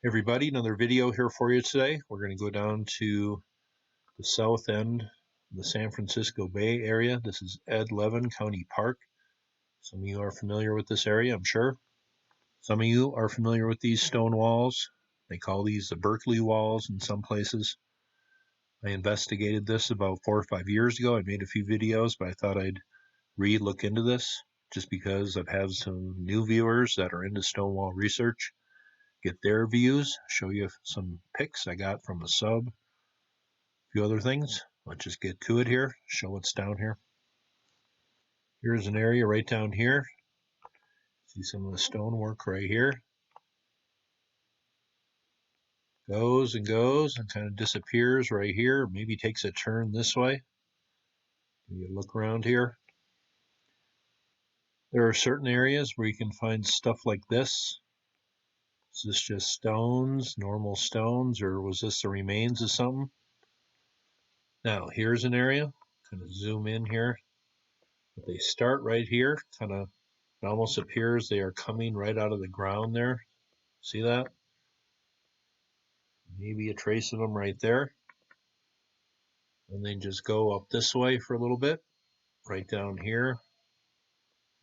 Hey everybody, another video here for you today. We're going to go down to the south end of the San Francisco Bay Area. This is Levin County Park. Some of you are familiar with this area, I'm sure. Some of you are familiar with these stone walls. They call these the Berkeley walls in some places. I investigated this about 4 or 5 years ago. I made a few videos, but I thought I'd look into this just because I've had some new viewers that are into stone wall research. Get their views, show you some pics I got from a sub, a few other things. Let's just get to it here, show what's down here. Here's an area right down here. See some of the stonework right here. Goes and goes and kind of disappears right here. Maybe takes a turn this way. You look around here. There are certain areas where you can find stuff like this. Is this just stones, normal stones, or was this the remains of something? Now, here's an area. Kind of zoom in here. But they start right here. Kind of, it almost appears they are coming right out of the ground there. See that? Maybe a trace of them right there. And they just go up this way for a little bit. Right down here.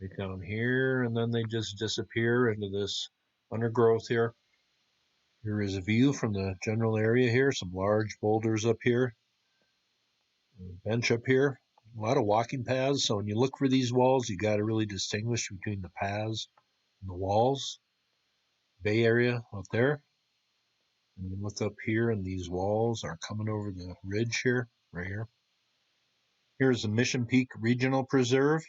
Right down here. And then they just disappear into this undergrowth here. Here is a view from the general area here. Some large boulders up here. A bench up here. A lot of walking paths. So when you look for these walls, you got to really distinguish between the paths and the walls. Bay Area up there. And you look up here and these walls are coming over the ridge here, right here. Here's the Mission Peak Regional Preserve.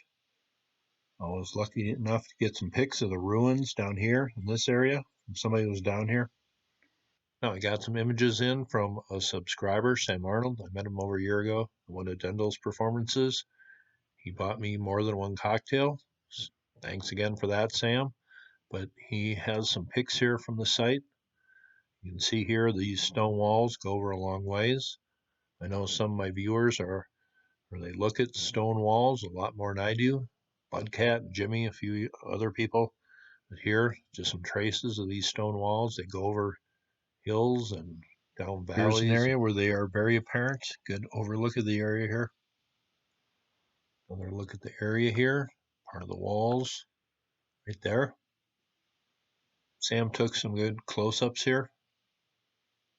I was lucky enough to get some pics of the ruins down here in this area from somebody who was down here. Now I got some images in from a subscriber, Sam Arnold. I met him over a year ago at one of Dendel's performances. He bought me more than one cocktail. Thanks again for that, Sam. But he has some pics here from the site. You can see here these stone walls go over a long ways. I know some of my viewers they look at stone walls a lot more than I do. Budcat, Jimmy, a few other people. But here, just some traces of these stone walls. They go over hills and down valleys. Here's an area where they are very apparent. Good overlook of the area here. Another look at the area here. Part of the walls right there. Sam took some good close-ups here.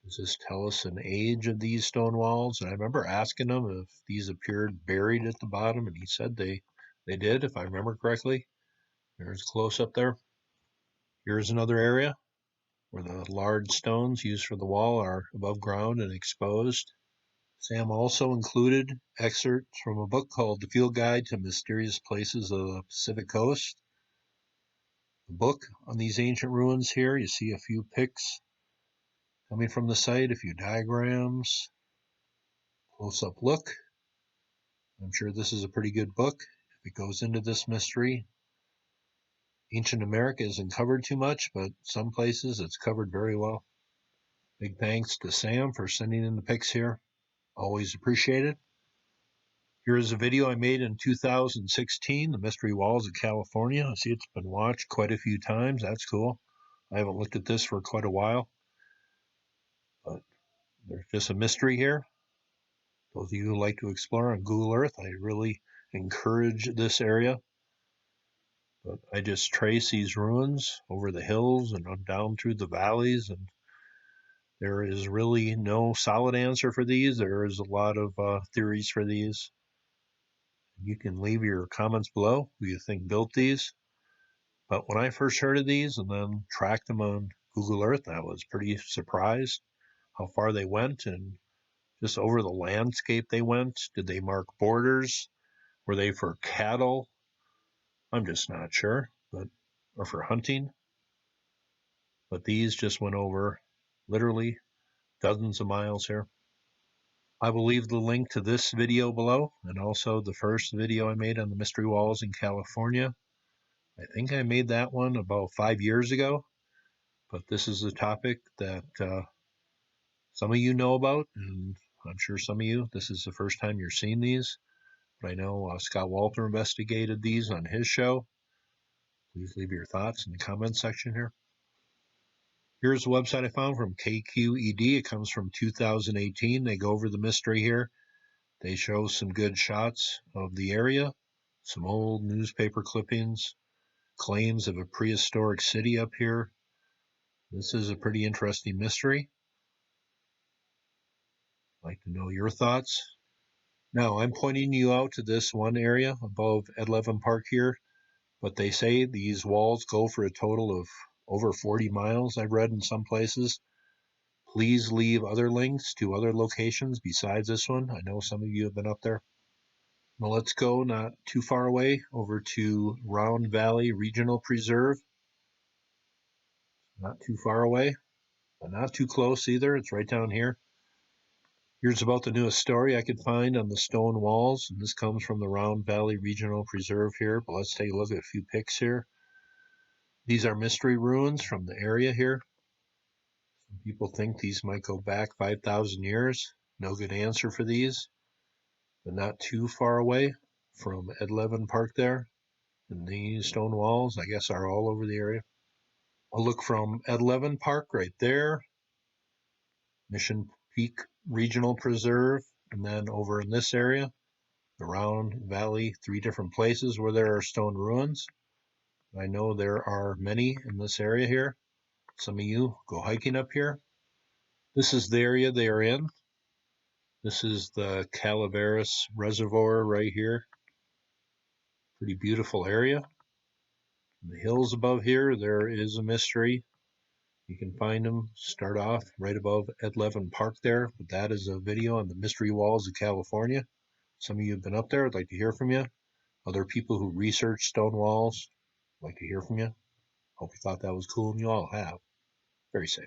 Does this tell us an age of these stone walls? And I remember asking him if these appeared buried at the bottom, and he said they did, if I remember correctly. There's a close-up there. Here's another area where the large stones used for the wall are above ground and exposed. Sam also included excerpts from a book called The Field Guide to Mysterious Places of the Pacific Coast. The book on these ancient ruins here, you see a few pics coming from the site, a few diagrams, close-up look. I'm sure this is a pretty good book if it goes into this mystery. Ancient America isn't covered too much, but some places it's covered very well. Big thanks to Sam for sending in the pics here. Always appreciated. Here is a video I made in 2016, The Mystery Walls of California. I see it's been watched quite a few times. That's cool. I haven't looked at this for quite a while. But there's just a mystery here. Those of you who like to explore on Google Earth, I really encourage this area. But I just trace these ruins over the hills and down through the valleys, and there is really no solid answer for these. There is a lot of theories for these. You can leave your comments below who you think built these. But when I first heard of these and then tracked them on Google Earth, I was pretty surprised how far they went and just over the landscape they went. Did they mark borders? Were they for cattle? I'm just not sure, or for hunting. But these just went over literally dozens of miles here. I will leave the link to this video below and also the first video I made on the mystery walls in California. I think I made that one about 5 years ago, but this is a topic that some of you know about, and I'm sure some of you, this is the first time you're seeing these. But I know Scott Walter investigated these on his show. Please leave your thoughts in the comments section here. Here's the website I found from KQED. It comes from 2018. They go over the mystery here. They show some good shots of the area, some old newspaper clippings, claims of a prehistoric city up here. This is a pretty interesting mystery. I'd like to know your thoughts. Now, I'm pointing you out to this one area above Ed Levin Park here, but they say these walls go for a total of over 40 miles, I've read in some places. Please leave other links to other locations besides this one. I know some of you have been up there. Well, let's go not too far away over to Round Valley Regional Preserve. Not too far away, but not too close either. It's right down here. Here's about the newest story I could find on the stone walls, and this comes from the Round Valley Regional Preserve here, but let's take a look at a few pics here. These are mystery ruins from the area here. Some people think these might go back 5,000 years. No good answer for these, but not too far away from Ed Levin Park there. And these stone walls, I guess, are all over the area. I'll look from Ed Levin Park right there, Mission Peak Regional Preserve, and then over in this area, the Round Valley, 3 different places where there are stone ruins. I know there are many in this area here. Some of you go hiking up here. This is the area they are in. This is the Calaveras Reservoir right here. Pretty beautiful area. In the hills above here, there is a mystery. You can find them, start off right above Ed Levin Park there, but that is a video on the mystery walls of California. Some of you have been up there. I'd like to hear from you. Other people who research stone walls, I'd like to hear from you. Hope you thought that was cool, and you all have. Very safe.